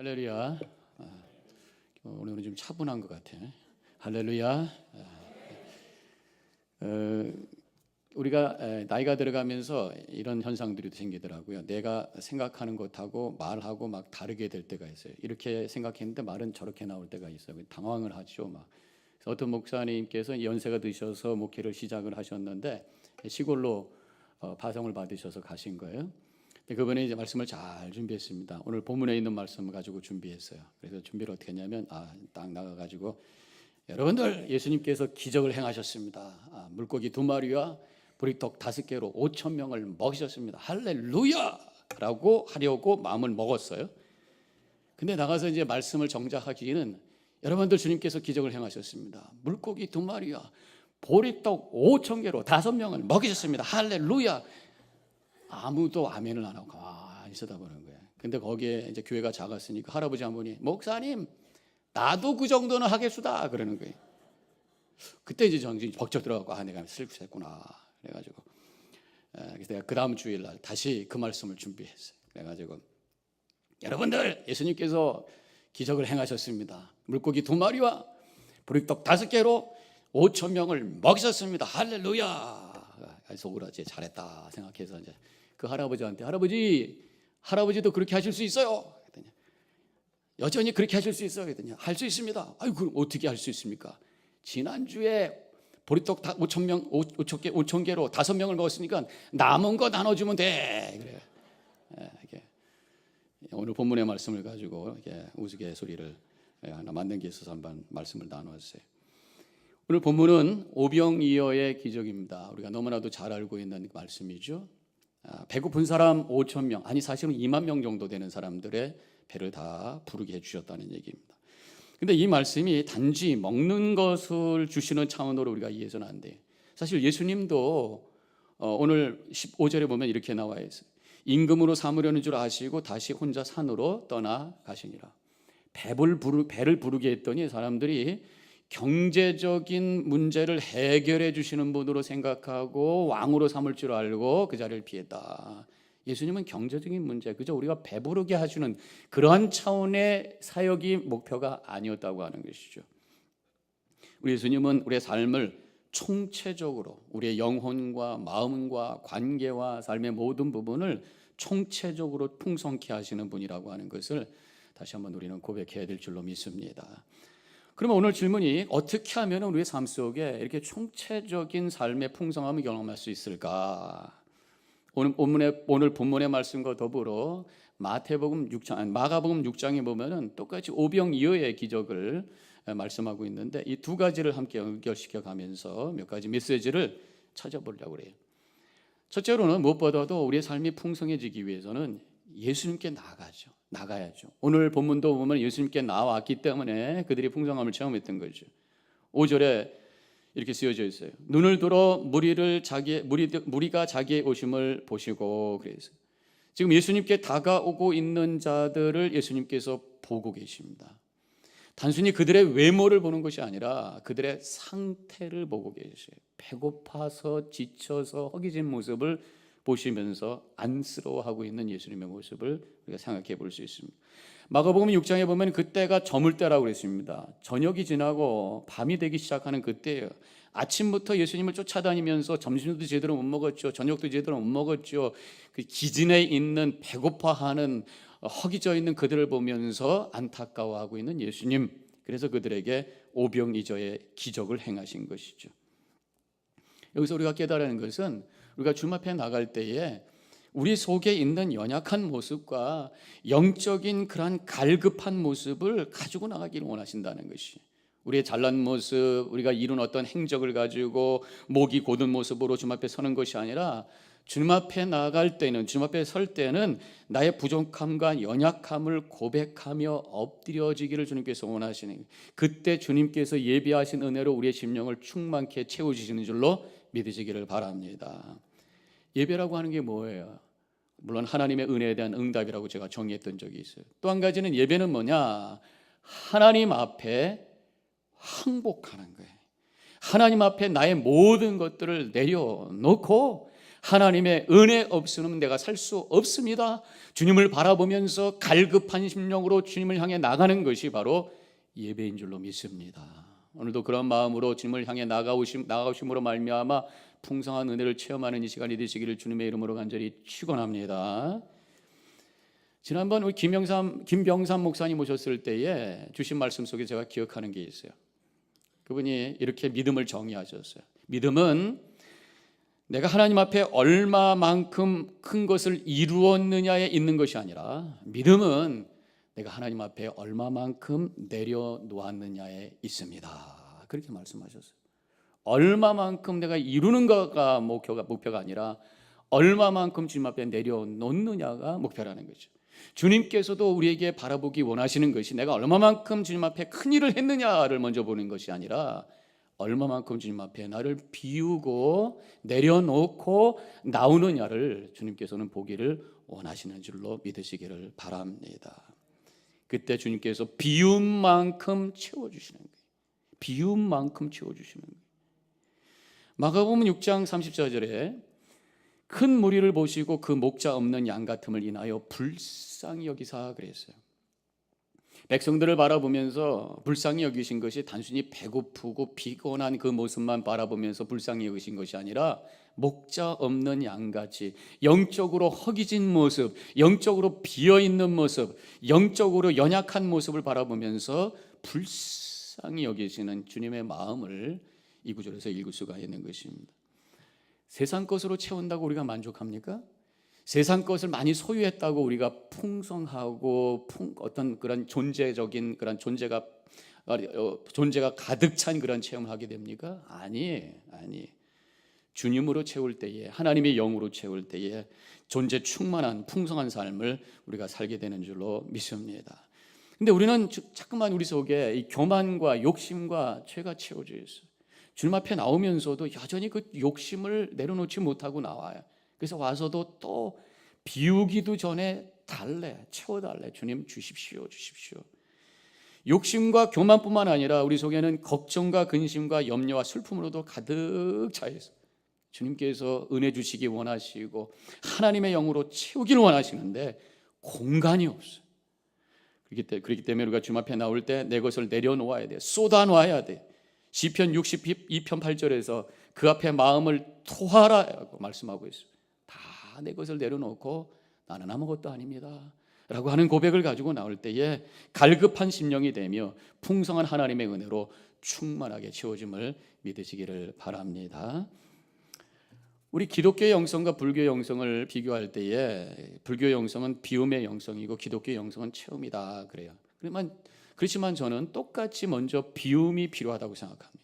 할렐루야. 오늘은 좀 차분한 것 같아. 할렐루야. 우리가 나이가 들어가면서 이런 현상들이 생기더라고요. 내가 생각하는 것하고 말하고 막 다르게 될 때가 있어요. 이렇게 생각했는데 말은 저렇게 나올 때가 있어요. 당황을 하죠. 막 어떤 목사님께서 연세가 드셔서 목회를 시작을 하셨는데 시골로 파송을 받으셔서 가신 거예요. 그분이 이제 말씀을 잘 준비했습니다. 오늘 본문에 있는 말씀을 가지고 준비했어요. 그래서 준비를 어떻게 했냐면 딱 나가가지고 여러분들 예수님께서 기적을 행하셨습니다. 물고기 2마리와 보리떡 5개로 5천 명을 먹이셨습니다. 할렐루야! 라고 하려고 마음을 먹었어요. 근데 나가서 이제 말씀을 정작하기는 여러분들 주님께서 기적을 행하셨습니다. 물고기 2마리와 보리떡 5천 개로 5명을 먹이셨습니다. 할렐루야! 아무도 아멘을 안 하고 가만히 쳐다보는 거예요. 근데 거기에 이제 교회가 작았으니까 할아버지 한 분이 목사님 나도 그 정도는 하겠수다 그러는 거예요. 그때 이제 정신이 벅적 들어가고 내가 슬프했구나 그래가지고 그래서 내가 그 다음 주일날 다시 그 말씀을 준비했어요. 그래가지고 여러분들 예수님께서 기적을 행하셨습니다. 물고기 2마리와 보리떡 5개로 5천 명을 먹이셨습니다. 할렐루야. 속으로지 잘했다 생각해서 이제 그 할아버지한테 할아버지도 그렇게 하실 수 있어요? 그랬더니 여전히 그렇게 하실 수 있어요? 그랬더니 할 수 있습니다. 아유 그럼 어떻게 할 수 있습니까? 지난주에 보리떡 5천 개로 5명을 먹었으니까 남은 거 나눠주면 돼. 그래요. 오늘 본문의 말씀을 가지고 우스갯소리를 하나 만든 게 있어서 한번 말씀을 나누었어요. 오늘 본문은 오병이어의 기적입니다. 우리가 너무나도 잘 알고 있는 말씀이죠. 배고픈 사람 5천 명, 아니 사실은 2만 명 정도 되는 사람들의 배를 다 부르게 해주셨다는 얘기입니다. 근데 이 말씀이 단지 먹는 것을 주시는 차원으로 우리가 이해해서는 안 돼요. 사실 예수님도 오늘 15절에 보면 이렇게 나와 있어요. 임금으로 삼으려는 줄 아시고 다시 혼자 산으로 떠나가시니라. 배를 부르게 했더니 사람들이 경제적인 문제를 해결해 주시는 분으로 생각하고 왕으로 삼을 줄 알고 그 자리를 피했다. 예수님은 경제적인 문제, 그저 우리가 배부르게 하시는 그러한 차원의 사역이 목표가 아니었다고 하는 것이죠. 우리 예수님은 우리의 삶을 총체적으로 우리의 영혼과 마음과 관계와 삶의 모든 부분을 총체적으로 풍성케 하시는 분이라고 하는 것을 다시 한번 우리는 고백해야 될 줄로 믿습니다. 그러면 오늘 질문이 어떻게 하면 우리의 삶 속에 이렇게 총체적인 삶의 풍성함을 경험할 수 있을까? 오늘 본문의 말씀과 더불어 마가복음 6장에 보면은 똑같이 오병이어의 기적을 말씀하고 있는데 이 두 가지를 함께 연결시켜 가면서 몇 가지 메시지를 찾아보려고 그래요. 첫째로는 무엇보다도 우리의 삶이 풍성해지기 위해서는 예수님께 나가야죠. 오늘 본문도 보면 예수님께 나왔기 때문에 그들이 풍성함을 체험했던 거죠. 5절에 이렇게 쓰여져 있어요. 눈을 들어 무리가 자기의 오심을 보시고 그래서 지금 예수님께 다가오고 있는 자들을 예수님께서 보고 계십니다. 단순히 그들의 외모를 보는 것이 아니라 그들의 상태를 보고 계세요. 배고파서 지쳐서 허기진 모습을 보시면서 안쓰러워하고 있는 예수님의 모습을 우리가 생각해 볼 수 있습니다. 마가복음 6장에 보면 그때가 저물 때라고 그랬습니다. 저녁이 지나고 밤이 되기 시작하는 그때예요. 아침부터 예수님을 쫓아다니면서 점심도 제대로 못 먹었죠. 저녁도 제대로 못 먹었죠. 그 기진에 있는 배고파하는 허기져 있는 그들을 보면서 안타까워하고 있는 예수님. 그래서 그들에게 오병이어의 기적을 행하신 것이죠. 여기서 우리가 깨달은 것은 우리가 주님 앞에 나갈 때에 우리 속에 있는 연약한 모습과 영적인 그러한 갈급한 모습을 가지고 나가기를 원하신다는 것이, 우리의 잘난 모습, 우리가 이룬 어떤 행적을 가지고 목이 곧은 모습으로 주님 앞에 서는 것이 아니라 주님 앞에 나갈 때는, 주님 앞에 설 때는 나의 부족함과 연약함을 고백하며 엎드려지기를 주님께서 원하시는, 그때 주님께서 예비하신 은혜로 우리의 심령을 충만케 채워주시는 줄로 믿으시기를 바랍니다. 예배라고 하는 게 뭐예요? 물론 하나님의 은혜에 대한 응답이라고 제가 정의했던 적이 있어요. 또 한 가지는 예배는 뭐냐? 하나님 앞에 항복하는 거예요. 하나님 앞에 나의 모든 것들을 내려놓고 하나님의 은혜 없으면 내가 살 수 없습니다. 주님을 바라보면서 갈급한 심령으로 주님을 향해 나가는 것이 바로 예배인 줄로 믿습니다. 오늘도 그런 마음으로 주님을 향해 나가오심으로 말미암아 풍성한 은혜를 체험하는 이 시간이 되시기를 주님의 이름으로 간절히 축원합니다. 지난번 우리 김병삼 목사님 오셨을 때에 주신 말씀 속에 제가 기억하는 게 있어요. 그분이 이렇게 믿음을 정의하셨어요. 믿음은 내가 하나님 앞에 얼마만큼 큰 것을 이루었느냐에 있는 것이 아니라, 믿음은 내가 하나님 앞에 얼마만큼 내려놓았느냐에 있습니다. 그렇게 말씀하셨어요. 얼마만큼 내가 이루는 거가 목표가 아니라 얼마만큼 주님 앞에 내려놓느냐가 목표라는 거죠. 주님께서도 우리에게 바라보기 원하시는 것이 내가 얼마만큼 주님 앞에 큰 일을 했느냐를 먼저 보는 것이 아니라 얼마만큼 주님 앞에 나를 비우고 내려놓고 나오느냐를 주님께서는 보기를 원하시는 줄로 믿으시기를 바랍니다. 그때 주님께서 비움만큼 채워주시는 거예요. 비움만큼 채워주시는 거예요. 마가복음 6장 34절에 큰 무리를 보시고 그 목자 없는 양 같음을 인하여 불쌍히 여기사 그랬어요. 백성들을 바라보면서 불쌍히 여기신 것이 단순히 배고프고 피곤한 그 모습만 바라보면서 불쌍히 여기신 것이 아니라 목자 없는 양같이 영적으로 허기진 모습, 영적으로 비어있는 모습, 영적으로 연약한 모습을 바라보면서 불쌍히 여기시는 주님의 마음을 이 구절에서 읽을 수가 있는 것입니다. 세상 것으로 채운다고 우리가 만족합니까? 세상 것을 많이 소유했다고 우리가 풍성하고 어떤 그런 존재적인 그런 존재가 가득 찬 그런 체험을 하게 됩니까? 아니. 주님으로 채울 때에, 하나님의 영으로 채울 때에 존재 충만한 풍성한 삶을 우리가 살게 되는 줄로 믿습니다. 근데 우리는 자꾸만 우리 속에 이 교만과 욕심과 죄가 채워져 있어요. 주님 앞에 나오면서도 여전히 그 욕심을 내려놓지 못하고 나와요. 그래서 와서도 또 비우기도 전에 채워달래. 주님 주십시오. 욕심과 교만뿐만 아니라 우리 속에는 걱정과 근심과 염려와 슬픔으로도 가득 차 있어요. 주님께서 은혜 주시기 원하시고 하나님의 영으로 채우기를 원하시는데 공간이 없어요. 그렇기 때문에 우리가 주님 앞에 나올 때 내 것을 내려놓아야 돼. 쏟아놔야 돼. 시편 62편 8절에서 그 앞에 마음을 토하라고 말씀하고 있어요. 다 내 것을 내려놓고 나는 아무것도 아닙니다 라고 하는 고백을 가지고 나올 때에 갈급한 심령이 되며 풍성한 하나님의 은혜로 충만하게 채워짐을 믿으시기를 바랍니다. 우리 기독교의 영성과 불교의 영성을 비교할 때에 불교의 영성은 비움의 영성이고 기독교의 영성은 체험이다 그래요. 그렇지만 저는 똑같이 먼저 비움이 필요하다고 생각합니다.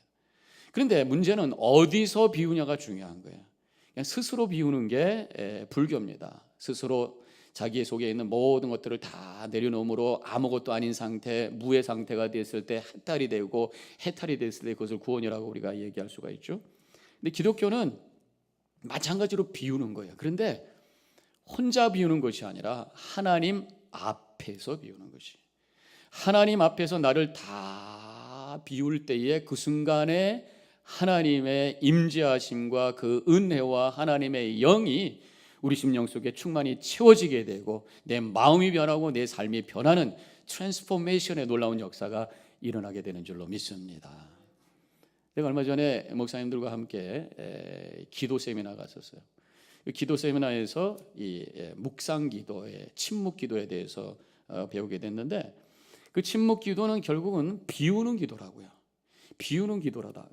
그런데 문제는 어디서 비우냐가 중요한 거예요. 그냥 스스로 비우는 게 불교입니다. 스스로 자기 속에 있는 모든 것들을 다 내려놓음으로 아무것도 아닌 상태, 무의 상태가 됐을 때 해탈이 되고, 해탈이 됐을 때 그것을 구원이라고 우리가 얘기할 수가 있죠. 근데 기독교는 마찬가지로 비우는 거예요. 그런데 혼자 비우는 것이 아니라 하나님 앞에서 비우는 것이. 하나님 앞에서 나를 다 비울 때에 그 순간에 하나님의 임재하심과 그 은혜와 하나님의 영이 우리 심령 속에 충만히 채워지게 되고 내 마음이 변하고 내 삶이 변하는 트랜스포메이션의 놀라운 역사가 일어나게 되는 줄로 믿습니다. 제가 얼마 전에 목사님들과 함께 기도 세미나 갔었어요. 기도 세미나에서 이 묵상 기도의 침묵 기도에 대해서 배우게 됐는데 그 침묵 기도는 결국은 비우는 기도라고요. 비우는 기도라고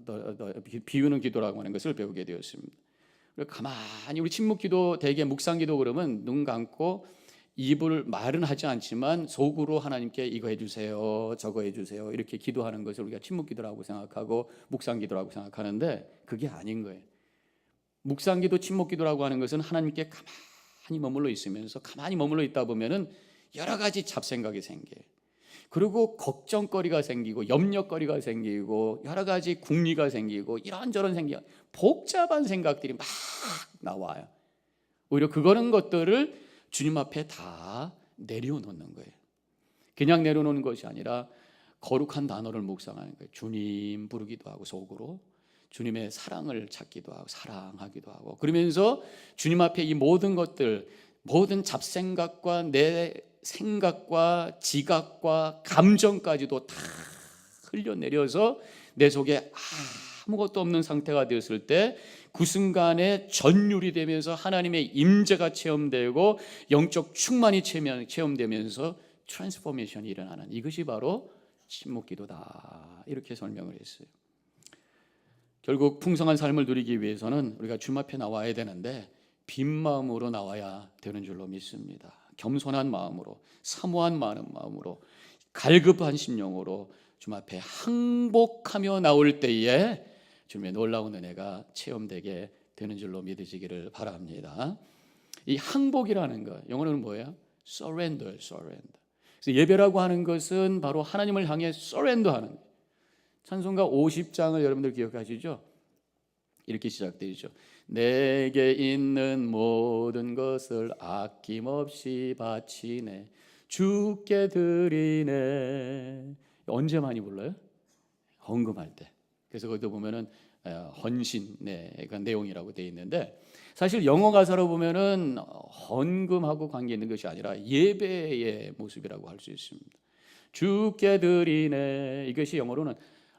하는 것을 배우게 되었습니다. 가만히 우리 침묵 기도, 대개 묵상 기도 그러면 눈 감고 입을 말은 하지 않지만 속으로 하나님께 이거 해주세요, 저거 해주세요 이렇게 기도하는 것을 우리가 침묵 기도라고 생각하고 묵상 기도라고 생각하는데 그게 아닌 거예요. 묵상 기도, 침묵 기도라고 하는 것은 하나님께 가만히 머물러 있으면서 가만히 머물러 있다 보면은 여러 가지 잡생각이 생겨요. 그리고 걱정거리가 생기고 염려거리가 생기고 여러 가지 궁리가 생기고 이런저런 복잡한 생각들이 막 나와요. 오히려 그런 것들을 주님 앞에 다 내려놓는 거예요. 그냥 내려놓는 것이 아니라 거룩한 단어를 묵상하는 거예요. 주님 부르기도 하고 속으로 주님의 사랑을 찾기도 하고 사랑하기도 하고, 그러면서 주님 앞에 이 모든 것들, 모든 잡생각과 내 생각과 지각과 감정까지도 다 흘려내려서 내 속에 아무것도 없는 상태가 되었을 때 그 순간에 전율이 되면서 하나님의 임재가 체험되고 영적 충만이 체험되면서 트랜스포메이션이 일어나는, 이것이 바로 침묵기도다, 이렇게 설명을 했어요. 결국 풍성한 삶을 누리기 위해서는 우리가 주님 앞에 나와야 되는데 빈 마음으로 나와야 되는 줄로 믿습니다. 겸손한 마음으로, 사모한 마음으로, 갈급한 심령으로 주님 앞에 항복하며 나올 때에 주님의 놀라운 은혜가 체험되게 되는 줄로 믿으시기를 바랍니다. 이 항복이라는 것, 영어로는 뭐예요? surrender. 그래서 예배라고 하는 것은 바로 하나님을 향해 surrender하는 거예요. 찬송가 50장을 여러분들 기억하시죠? 이렇게 시작되죠. 내게 있는 모든 것을 아낌없이 바치네, 주께 드리네. 언제 많이 불러요? 헌금할 때. 그래서 거기도 보면은 헌신의 내용이라고 되어 있는데, 사실 영어 가사로 보면은 헌금하고 관계 있는 것이 아니라 예배의 모습이라고 할 수 있습니다. 주께 드리네, 이것이 영어로는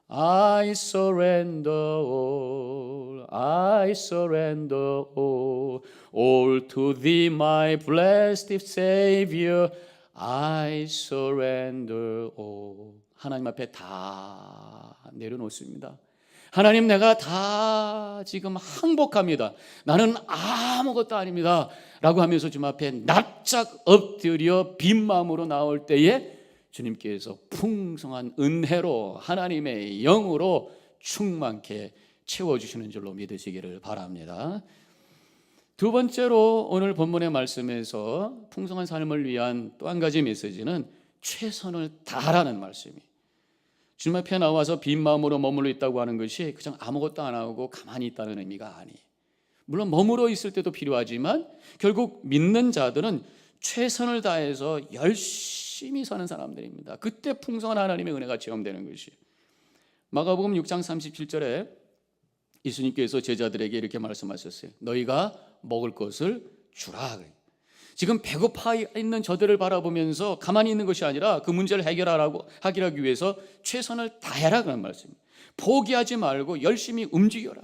I surrender all, I surrender all to thee my blessed Savior, I surrender all. 하나님 앞에 다 내려놓습니다. 하나님, 내가 다 지금 항복합니다. 나는 아무것도 아닙니다 라고 하면서 주님 앞에 납작 엎드려 빈 마음으로 나올 때에 주님께서 풍성한 은혜로 하나님의 영으로 충만케 채워주시는 줄로 믿으시기를 바랍니다. 두 번째로 오늘 본문의 말씀에서 풍성한 삶을 위한 또 한 가지 메시지는 최선을 다하라는 말씀이, 주님 앞에 나와서 빈 마음으로 머물러 있다고 하는 것이 그냥 아무것도 안 하고 가만히 있다는 의미가 아니에요. 물론 머물러 있을 때도 필요하지만 결국 믿는 자들은 최선을 다해서 열심히 사는 사람들입니다. 그때 풍성한 하나님의 은혜가 체험되는 것이에요. 마가복음 6장 37절에 예수님께서 제자들에게 이렇게 말씀하셨어요. 너희가 먹을 것을 주라. 지금 배고파 있는 저들을 바라보면서 가만히 있는 것이 아니라 그 문제를 해결하기 위해서 최선을 다해라, 그런 말씀입니다. 포기하지 말고 열심히 움직여라.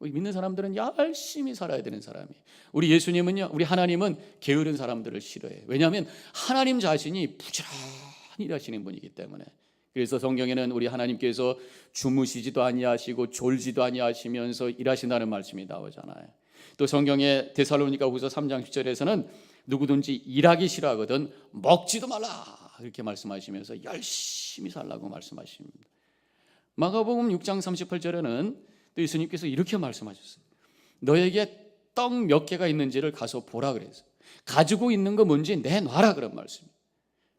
우리 믿는 사람들은 열심히 살아야 되는 사람이에요. 우리 예수님은요, 우리 하나님은 게으른 사람들을 싫어해요. 왜냐하면 하나님 자신이 부지런히 일하시는 분이기 때문에. 그래서 성경에는 우리 하나님께서 주무시지도 아니하시고 졸지도 아니하시면서 일하신다는 말씀이 나오잖아요. 또 성경의 데살로니가후서 3장 10절에서는 누구든지 일하기 싫어하거든 먹지도 말라, 이렇게 말씀하시면서 열심히 살라고 말씀하십니다. 마가복음 6장 38절에는 또 예수님께서 이렇게 말씀하셨어요. 너에게 떡 몇 개가 있는지를 가서 보라 그랬어요. 가지고 있는 거 뭔지 내놔라, 그런 말씀.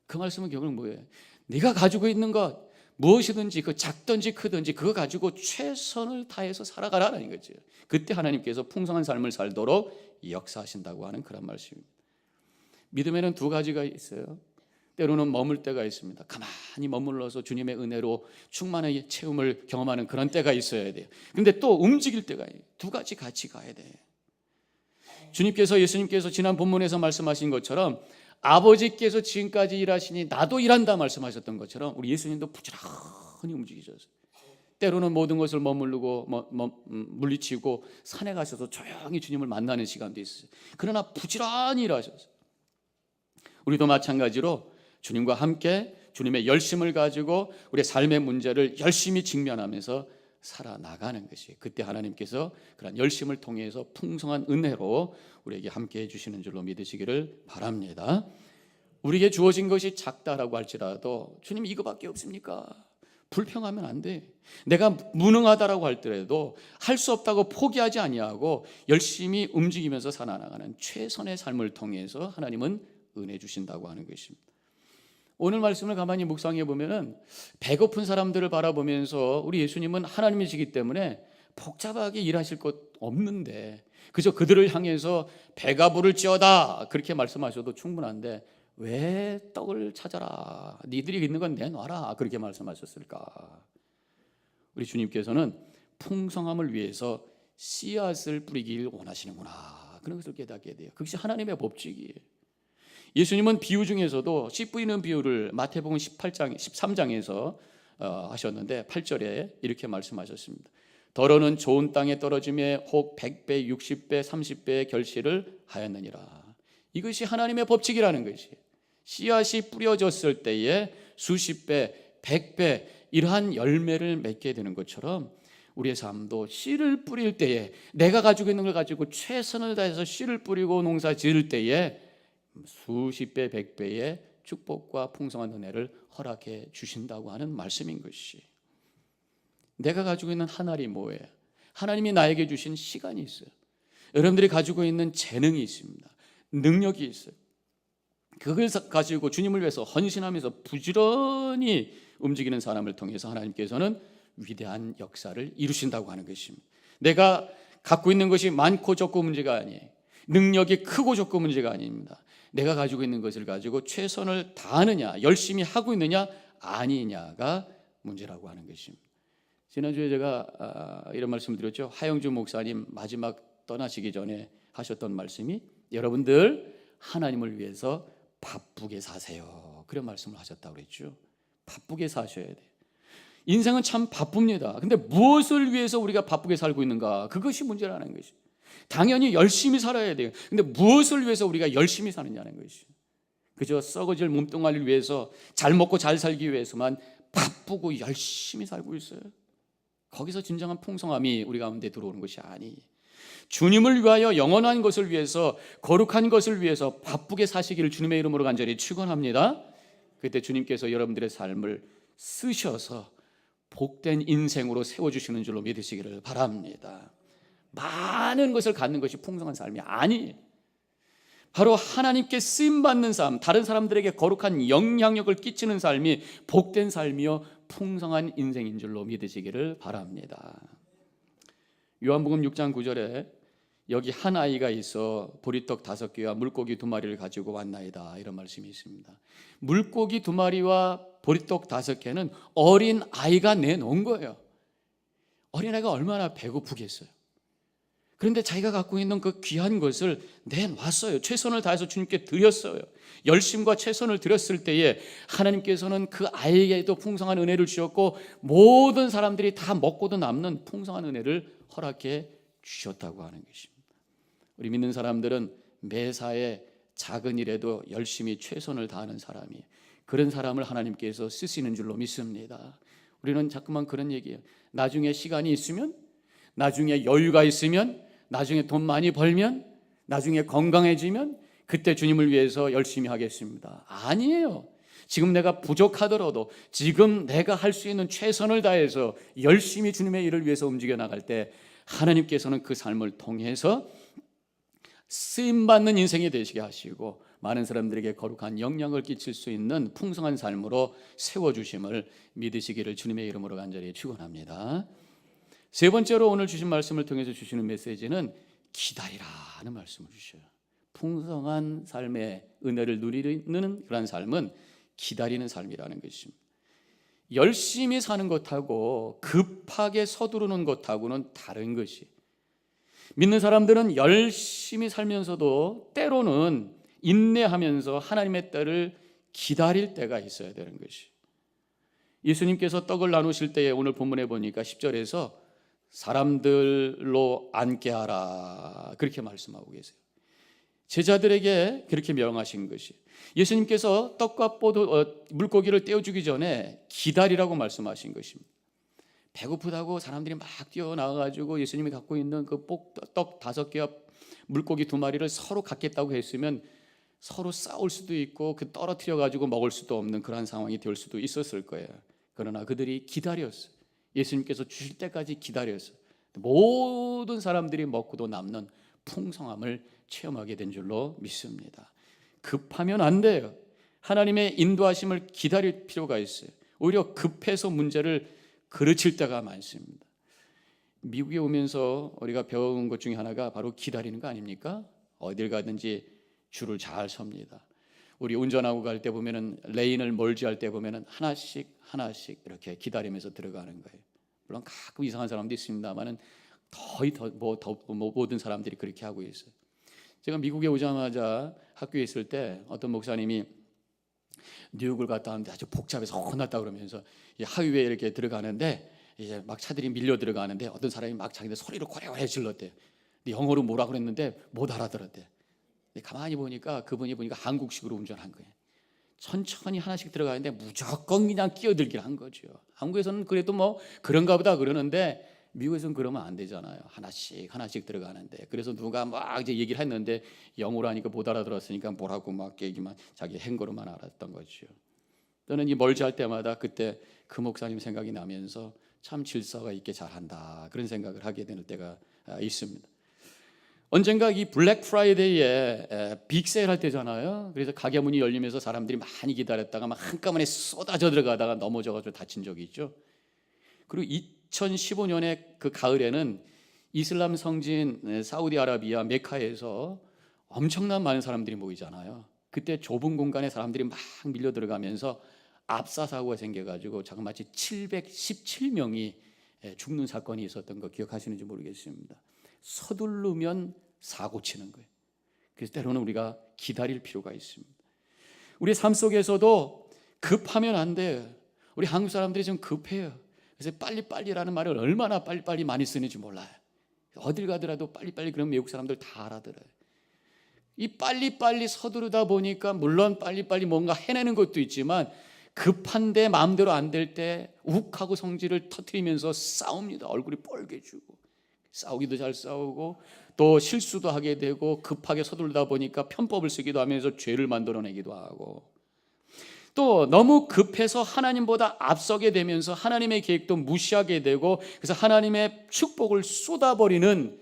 그 말씀은 결국 뭐예요? 네가 가지고 있는 것 무엇이든지, 그 작든지 크든지 그거 가지고 최선을 다해서 살아가라는 거죠. 그때 하나님께서 풍성한 삶을 살도록 역사하신다고 하는 그런 말씀입니다. 믿음에는 두 가지가 있어요. 때로는 머물 때가 있습니다. 가만히 머물러서 주님의 은혜로 충만한 체험을 경험하는 그런 때가 있어야 돼요. 근데 또 움직일 때가 있어요. 두 가지 같이 가야 돼요. 예수님께서 지난 본문에서 말씀하신 것처럼 아버지께서 지금까지 일하시니 나도 일한다 말씀하셨던 것처럼 우리 예수님도 부지런히 움직이셨어요. 때로는 모든 것을 물리치고 산에 가셔서 조용히 주님을 만나는 시간도 있어요. 그러나 부지런히 일하셨어요. 우리도 마찬가지로 주님과 함께 주님의 열심을 가지고 우리의 삶의 문제를 열심히 직면하면서 살아나가는 것이, 그때 하나님께서 그런 열심을 통해서 풍성한 은혜로 우리에게 함께 해주시는 줄로 믿으시기를 바랍니다. 우리에게 주어진 것이 작다라고 할지라도 주님 이거밖에 없습니까? 불평하면 안 돼. 내가 무능하다라고 할때라도 할 수 없다고 포기하지 아니하고 열심히 움직이면서 살아나가는 최선의 삶을 통해서 하나님은 은혜 주신다고 하는 것입니다. 오늘 말씀을 가만히 묵상해 보면은 배고픈 사람들을 바라보면서 우리 예수님은 하나님이시기 때문에 복잡하게 일하실 것 없는데 그저 그들을 향해서 배가 부를지어다 그렇게 말씀하셔도 충분한데 왜 떡을 찾아라, 니들이 있는 건 내놔라 그렇게 말씀하셨을까? 우리 주님께서는 풍성함을 위해서 씨앗을 뿌리길 원하시는구나. 그런 것을 깨닫게 돼요. 그것이 하나님의 법칙이에요. 예수님은 비유 중에서도 씨 뿌리는 비유를 마태복음 13장에서 하셨는데 8절에 이렇게 말씀하셨습니다. 더러는 좋은 땅에 떨어짐에 혹 100배, 60배, 30배의 결실을 하였느니라. 이것이 하나님의 법칙이라는 것이, 씨앗이 뿌려졌을 때에 수십 배, 100배 이러한 열매를 맺게 되는 것처럼 우리의 삶도 씨를 뿌릴 때에, 내가 가지고 있는 걸 가지고 최선을 다해서 씨를 뿌리고 농사 지을 때에 수십 배, 100배의 축복과 풍성한 은혜를 허락해 주신다고 하는 말씀인 것이, 내가 가지고 있는 한 알이 뭐예요? 하나님이 나에게 주신 시간이 있어요. 여러분들이 가지고 있는 재능이 있습니다. 능력이 있어요. 그걸 가지고 주님을 위해서 헌신하면서 부지런히 움직이는 사람을 통해서 하나님께서는 위대한 역사를 이루신다고 하는 것입니다. 내가 갖고 있는 것이 많고 적고 문제가 아니에요. 능력이 크고 적고 문제가 아닙니다. 내가 가지고 있는 것을 가지고 최선을 다하느냐, 열심히 하고 있느냐 아니냐가 문제라고 하는 것입니다. 지난주에 제가 이런 말씀 드렸죠. 하영주 목사님 마지막 떠나시기 전에 하셨던 말씀이, 여러분들 하나님을 위해서 바쁘게 사세요, 그런 말씀을 하셨다고 그랬죠. 바쁘게 사셔야 돼요. 인생은 참 바쁩니다. 근데 무엇을 위해서 우리가 바쁘게 살고 있는가, 그것이 문제라는 것이. 당연히 열심히 살아야 돼요. 근데 무엇을 위해서 우리가 열심히 사느냐는 것이. 그저 썩어질 몸뚱아리를 위해서, 잘 먹고 잘 살기 위해서만 바쁘고 열심히 살고 있어요. 거기서 진정한 풍성함이 우리 가운데 들어오는 것이 아니에요. 주님을 위하여, 영원한 것을 위해서, 거룩한 것을 위해서 바쁘게 사시기를 주님의 이름으로 간절히 축원합니다. 그때 주님께서 여러분들의 삶을 쓰셔서 복된 인생으로 세워주시는 줄로 믿으시기를 바랍니다. 많은 것을 갖는 것이 풍성한 삶이 아니에요. 바로 하나님께 쓰임받는 삶, 다른 사람들에게 거룩한 영향력을 끼치는 삶이 복된 삶이요 풍성한 인생인 줄로 믿으시기를 바랍니다. 요한복음 6장 9절에 여기 한 아이가 있어 보리떡 5개와 물고기 2마리를 가지고 왔나이다, 이런 말씀이 있습니다. 물고기 2마리와 보리떡 5개는 어린 아이가 내놓은 거예요. 어린 아이가 얼마나 배고프겠어요. 그런데 자기가 갖고 있는 그 귀한 것을 내놨어요. 최선을 다해서 주님께 드렸어요. 열심과 최선을 드렸을 때에 하나님께서는 그 아이에게도 풍성한 은혜를 주셨고, 모든 사람들이 다 먹고도 남는 풍성한 은혜를 허락해 주셨다고 하는 것입니다. 우리 믿는 사람들은 매사에 작은 일에도 열심히 최선을 다하는 사람이에요. 그런 사람을 하나님께서 쓰시는 줄로 믿습니다. 우리는 자꾸만 그런 얘기예요. 나중에 시간이 있으면, 나중에 여유가 있으면, 나중에 돈 많이 벌면, 나중에 건강해지면 그때 주님을 위해서 열심히 하겠습니다. 아니에요. 지금 내가 부족하더라도 지금 내가 할 수 있는 최선을 다해서 열심히 주님의 일을 위해서 움직여 나갈 때 하나님께서는 그 삶을 통해서 쓰임받는 인생이 되시게 하시고, 많은 사람들에게 거룩한 영향을 끼칠 수 있는 풍성한 삶으로 세워주심을 믿으시기를 주님의 이름으로 간절히 축원합니다. 세 번째로 오늘 주신 말씀을 통해서 주시는 메시지는 기다리라는 말씀을 주셔요. 풍성한 삶의 은혜를 누리는 그런 삶은 기다리는 삶이라는 것입니다. 열심히 사는 것하고 급하게 서두르는 것하고는 다른 것이, 믿는 사람들은 열심히 살면서도 때로는 인내하면서 하나님의 때를 기다릴 때가 있어야 되는 것이. 예수님께서 떡을 나누실 때에 오늘 본문에 보니까 10절에서 사람들로 앉게 하라, 그렇게 말씀하고 계세요. 제자들에게 그렇게 명하신 것이, 예수님께서 떡과 물고기를 떼어주기 전에 기다리라고 말씀하신 것입니다. 배고프다고 사람들이 막 뛰어나와가지고 예수님이 갖고 있는 그 떡 5개와 물고기 2마리를 서로 갖겠다고 했으면 서로 싸울 수도 있고 그 떨어뜨려 가지고 먹을 수도 없는 그런 상황이 될 수도 있었을 거예요. 그러나 그들이 기다렸어요. 예수님께서 주실 때까지 기다렸어요. 모든 사람들이 먹고도 남는 풍성함을 체험하게 된 줄로 믿습니다. 급하면 안 돼요. 하나님의 인도하심을 기다릴 필요가 있어요. 오히려 급해서 문제를 그르칠 때가 많습니다. 미국에 오면서 우리가 배운 것 중에 하나가 바로 기다리는 거 아닙니까? 어딜 가든지 줄을 잘 섭니다. 우리 운전하고 갈 때 보면은 레인을 멀지할 때 보면은 하나씩 이렇게 기다리면서 들어가는 거예요. 물론 가끔 이상한 사람도 있습니다만은 모든 사람들이 그렇게 하고 있어요. 제가 미국에 오자마자 학교에 있을 때 어떤 목사님이 뉴욕을 갔다 왔는데 아주 복잡해서 혼났다 그러면서 하위에 이렇게 들어가는데 이제 막 차들이 밀려 들어가는데 어떤 사람이 막 자기들 소리로 고래고래 질렀대요. 근데 영어로 뭐라 그랬는데 못 알아들었대. 가만히 보니까 그분이 보니까 한국식으로 운전한 거예요. 천천히 하나씩 들어가는데 무조건 그냥 끼어들기를 한 거죠. 한국에서는 그래도 뭐 그런가 보다 그러는데 미국에서는 그러면 안 되잖아요. 하나씩 들어가는데. 그래서 누가 막 이제 얘기를 했는데 영어로 하니까 못 알아들었으니까 뭐라고 막 얘기만 자기 행거로만 알았던 거죠. 저는 이 멀지할 때마다 그때 그 목사님 생각이 나면서 참 질서가 있게 잘한다 그런 생각을 하게 되는 때가 있습니다. 언젠가 이 블랙 프라이데이에 빅세일 할 때잖아요. 그래서 가게 문이 열리면서 사람들이 많이 기다렸다가 막 한꺼번에 쏟아져 들어가다가 넘어져가지고 다친 적이 있죠. 그리고 2015년에 그 가을에는 이슬람 성지인 사우디아라비아 메카에서 엄청난 많은 사람들이 모이잖아요. 그때 좁은 공간에 사람들이 막 밀려 들어가면서 압사 사고가 생겨가지고 자그마치 717명이 죽는 사건이 있었던 거 기억하시는지 모르겠습니다. 서두르면 사고 치는 거예요. 그래서 때로는 우리가 기다릴 필요가 있습니다. 우리 삶 속에서도 급하면 안 돼요. 우리 한국 사람들이 좀 급해요. 그래서 빨리빨리라는 말을 얼마나 빨리빨리 많이 쓰는지 몰라요. 어딜 가더라도 빨리빨리 그런 외국 사람들 다 알아들어요. 이 빨리빨리 서두르다 보니까 물론 빨리빨리 뭔가 해내는 것도 있지만 급한데 마음대로 안 될 때 욱하고 성질을 터뜨리면서 싸웁니다. 얼굴이 뻘개지고 싸우기도 잘 싸우고 또 실수도 하게 되고 급하게 서두르다 보니까 편법을 쓰기도 하면서 죄를 만들어내기도 하고 또 너무 급해서 하나님보다 앞서게 되면서 하나님의 계획도 무시하게 되고 그래서 하나님의 축복을 쏟아버리는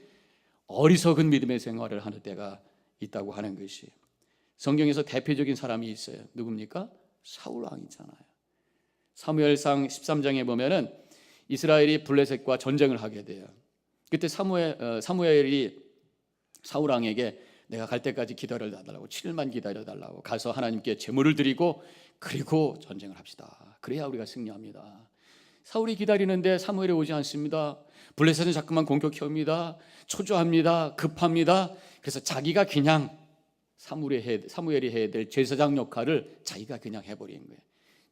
어리석은 믿음의 생활을 하는 때가 있다고 하는 것이에요. 성경에서 대표적인 사람이 있어요. 누굽니까? 사울 왕이잖아요. 사무엘상 13장에 보면은 이스라엘이 블레셋과 전쟁을 하게 돼요. 그때 사무엘이 사울 왕에게 내가 갈 때까지 기다려달라고 7일만 기다려달라고 가서 하나님께 제물을 드리고 그리고 전쟁을 합시다. 그래야 우리가 승리합니다. 사울이 기다리는데 사무엘이 오지 않습니다. 블레셋은 자꾸만 공격해옵니다. 초조합니다. 급합니다. 그래서 자기가 그냥 사무엘이 해야 될 제사장 역할을 자기가 그냥 해버린 거예요.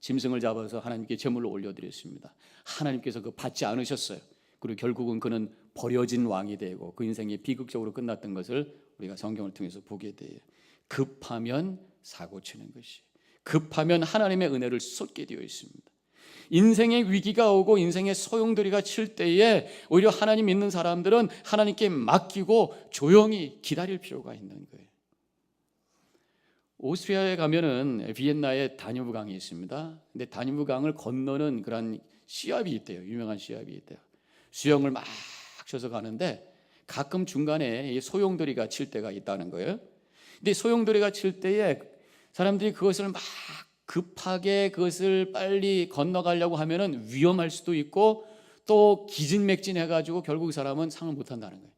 짐승을 잡아서 하나님께 제물을 올려드렸습니다. 하나님께서 그거 받지 않으셨어요. 그리고 결국은 그는 버려진 왕이 되고 그 인생이 비극적으로 끝났던 것을 우리가 성경을 통해서 보게 돼요. 급하면 사고 치는 것이, 급하면 하나님의 은혜를 쏟게 되어 있습니다. 인생의 위기가 오고 인생의 소용돌이가 칠 때에 오히려 하나님 믿는 사람들은 하나님께 맡기고 조용히 기다릴 필요가 있는 거예요. 오스트리아에 가면은 비엔나에 다뉴브 강이 있습니다. 근데 다뉴브 강을 건너는 그런 시합이 있대요. 유명한 시합이 있대요. 수영을 막 쳐서 가는데 가끔 중간에 소용돌이가 칠 때가 있다는 거예요. 근데 소용돌이가 칠 때에 사람들이 그것을 막 급하게 그것을 빨리 건너가려고 하면은 위험할 수도 있고 또 기진맥진해가지고 결국 사람은 상을 못 한다는 거예요.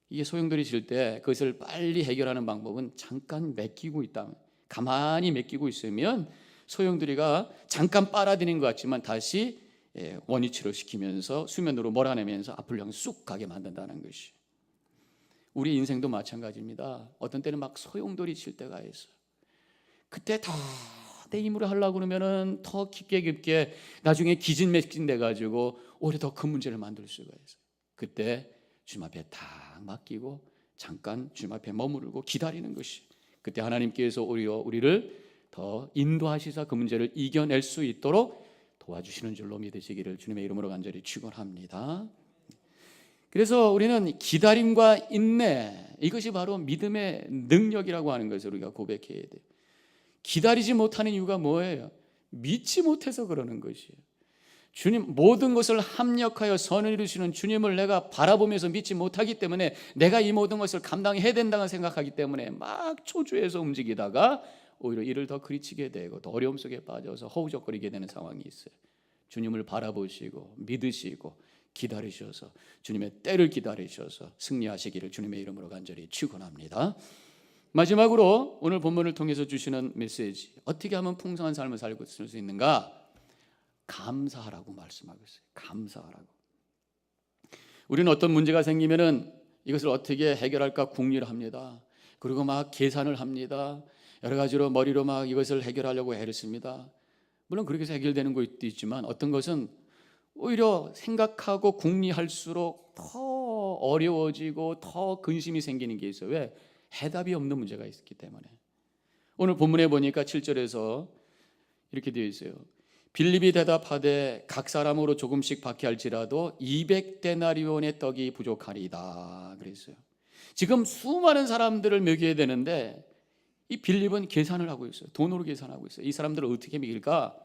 이게 소용돌이 칠 때 그것을 빨리 해결하는 방법은 잠깐 맡기고 있다. 가만히 맡기고 있으면 소용돌이가 잠깐 빨아들이는 것 같지만 다시 원위치로 시키면서 수면으로 몰아내면서 앞을 향해 쑥 가게 만든다는 것이. 우리 인생도 마찬가지입니다. 어떤 때는 막 소용돌이 칠 때가 있어요. 그때 더 내 힘으로 하려고 그러면은 더 깊게 나중에 기진맥진돼 가지고 오히려 더 큰 문제를 만들 수가 있어요. 그때 주님 앞에 딱 맡기고 잠깐 주님 앞에 머무르고 기다리는 것이, 그때 하나님께서 우리를 더 인도하시사 그 문제를 이겨낼 수 있도록 도와주시는 줄로 믿으시기를 주님의 이름으로 간절히 축원합니다. 그래서 우리는 기다림과 인내, 이것이 바로 믿음의 능력이라고 하는 것을 우리가 고백해야 돼요. 기다리지 못하는 이유가 뭐예요? 믿지 못해서 그러는 것이에요. 주님, 모든 것을 합력하여 선을 이루시는 주님을 내가 바라보면서 믿지 못하기 때문에 내가 이 모든 것을 감당해야 된다고 생각하기 때문에 막 초조해서 움직이다가 오히려 이를 더 그리치게 되고 더 어려움 속에 빠져서 허우적거리게 되는 상황이 있어요. 주님을 바라보시고 믿으시고 기다리셔서 주님의 때를 기다리셔서 승리하시기를 주님의 이름으로 간절히 축원합니다. 마지막으로 오늘 본문을 통해서 주시는 메시지, 어떻게 하면 풍성한 삶을 살고 있을 수 있는가? 감사하라고 말씀하고 있어요. 감사하라고. 우리는 어떤 문제가 생기면은 이것을 어떻게 해결할까 궁리를 합니다. 그리고 막 계산을 합니다. 여러 가지로 머리로 막 이것을 해결하려고 애를 씁니다. 물론 그렇게 해서 해결되는 것도 있지만 어떤 것은 오히려 생각하고 궁리할수록 더 어려워지고 더 근심이 생기는 게 있어요. 왜? 해답이 없는 문제가 있기 때문에. 오늘 본문에 보니까 7절에서 이렇게 되어 있어요. 빌립이 대답하되 각 사람으로 조금씩 받게 할지라도 200데나리온의 떡이 부족하리이다 그랬어요. 지금 수많은 사람들을 먹여야 되는데 이 빌립은 계산을 하고 있어요. 돈으로 계산하고 있어요. 이 사람들을 어떻게 먹일까?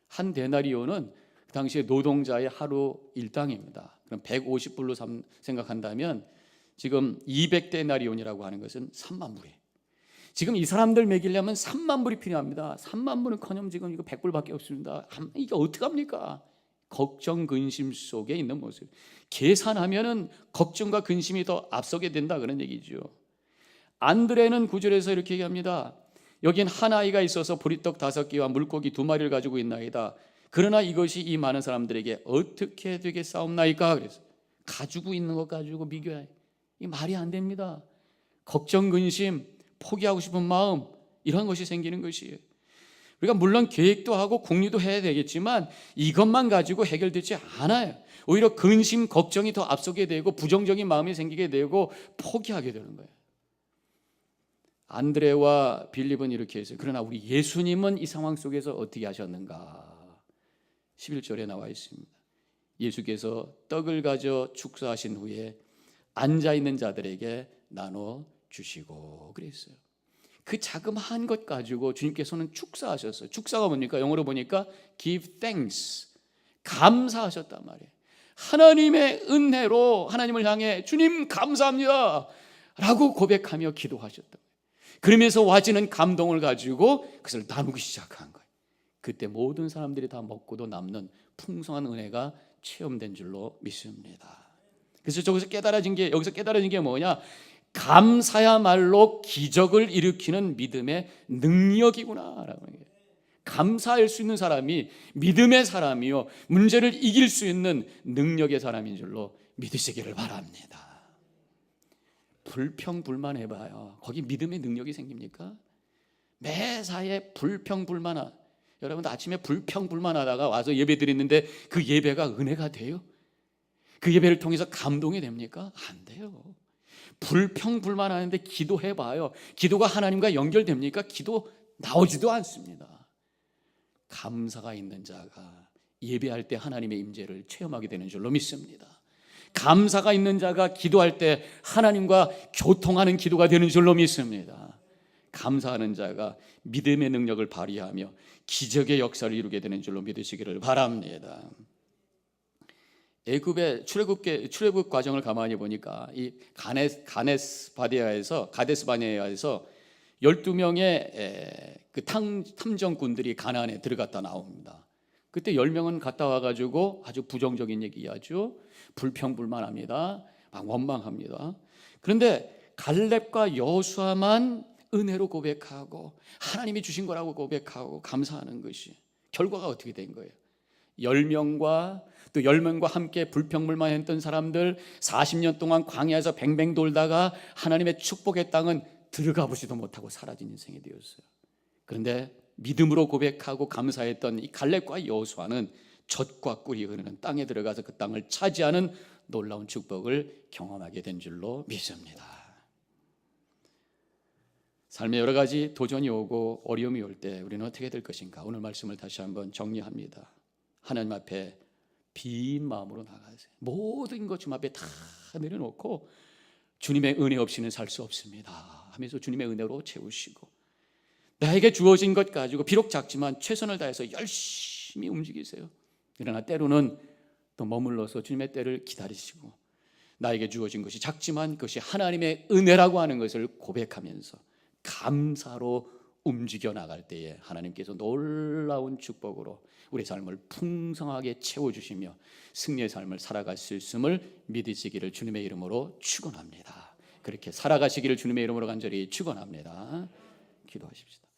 한 데나리온은 그 당시에 노동자의 하루 일당입니다. 그럼 150불로 생각한다면 지금 200데나리온이라고 하는 것은 3만 불이에요. 지금 이 사람들 먹이려면 3만 불이 필요합니다. 3만 불은커녕 지금 이거 100불밖에 없습니다. 이게 어떡합니까? 걱정 근심 속에 있는 모습. 계산하면은 걱정과 근심이 더 앞서게 된다 그런 얘기죠. 안드레는 9절에서 이렇게 얘기합니다. 여긴 한 아이가 있어서 보리떡 5개와 물고기 2마리를 가지고 있나이다. 그러나 이것이 이 많은 사람들에게 어떻게 되겠사옵나이까? 그래서 가지고 있는 것 가지고 비교해. 이 말이 안 됩니다. 걱정 근심, 포기하고 싶은 마음, 이런 것이 생기는 것이에요. 우리가 물론 계획도 하고 궁리도 해야 되겠지만 이것만 가지고 해결되지 않아요. 오히려 근심, 걱정이 더 앞서게 되고 부정적인 마음이 생기게 되고 포기하게 되는 거예요. 안드레와 빌립은 이렇게 했어요. 그러나 우리 예수님은 이 상황 속에서 어떻게 하셨는가? 11절에 나와 있습니다. 예수께서 떡을 가져 축사하신 후에 앉아있는 자들에게 나눠 주시고 그랬어요. 그 자그마한 것 가지고 주님께서는 축사하셨어요. 축사가 뭡니까? 영어로 보니까 give thanks, 감사하셨단 말이에요. 하나님의 은혜로 하나님을 향해 주님 감사합니다 라고 고백하며 기도하셨다. 그러면서 와지는 감동을 가지고 그것을 나누기 시작한 거예요. 그때 모든 사람들이 다 먹고도 남는 풍성한 은혜가 체험된 줄로 믿습니다. 그래서 여기서 깨달아진 게 뭐냐? 감사야말로 기적을 일으키는 믿음의 능력이구나라고 해요. 감사할 수 있는 사람이 믿음의 사람이요, 문제를 이길 수 있는 능력의 사람인 줄로 믿으시기를 바랍니다. 불평불만해봐요. 거기 믿음의 능력이 생깁니까? 매사에 불평불만하. 여러분 아침에 불평불만하다가 와서 예배 드리는데 그 예배가 은혜가 돼요? 그 예배를 통해서 감동이 됩니까? 안 돼요. 불평불만하는데 기도해봐요. 기도가 하나님과 연결됩니까? 기도 나오지도 않습니다. 감사가 있는 자가 예배할 때 하나님의 임재를 체험하게 되는 줄로 믿습니다. 감사가 있는 자가 기도할 때 하나님과 교통하는 기도가 되는 줄로 믿습니다. 감사하는 자가 믿음의 능력을 발휘하며 기적의 역사를 이루게 되는 줄로 믿으시기를 바랍니다. 애굽의 출애굽 과정을 가만히 보니까 이 가데스 바네아에서 12명의 그 탐정꾼들이 가나안에 들어갔다 나옵니다. 그때 10명은 갔다 와가지고 아주 부정적인 얘기하죠. 불평불만합니다. 막 원망합니다. 그런데 갈렙과 여호수아만 은혜로 고백하고 하나님이 주신 거라고 고백하고 감사하는 것이 결과가 어떻게 된 거예요? 10명과 또 10명과 함께 불평불만했던 사람들 40년 동안 광야에서 뱅뱅 돌다가 하나님의 축복의 땅은 들어가 보지도 못하고 사라진 인생이 되었어요. 그런데 믿음으로 고백하고 감사했던 이 갈렙과 여호수아는 젖과 꿀이 흐르는 땅에 들어가서 그 땅을 차지하는 놀라운 축복을 경험하게 된 줄로 믿습니다. 삶에 여러 가지 도전이 오고 어려움이 올 때 우리는 어떻게 될 것인가? 오늘 말씀을 다시 한번 정리합니다. 하나님 앞에 빈 마음으로 나가세요. 모든 것 주님 앞에 다 내려놓고 주님의 은혜 없이는 살 수 없습니다 하면서 주님의 은혜로 채우시고 나에게 주어진 것 가지고 비록 작지만 최선을 다해서 열심히 움직이세요. 그러나 때로는 또 머물러서 주님의 때를 기다리시고 나에게 주어진 것이 작지만 그것이 하나님의 은혜라고 하는 것을 고백하면서 감사로 움직여 나갈 때에 하나님께서 놀라운 축복으로 우리 삶을 풍성하게 채워주시며 승리의 삶을 살아갈 수 있음을 믿으시기를 주님의 이름으로 축원합니다. 그렇게 살아가시기를 주님의 이름으로 간절히 축원합니다. 기도하십시다.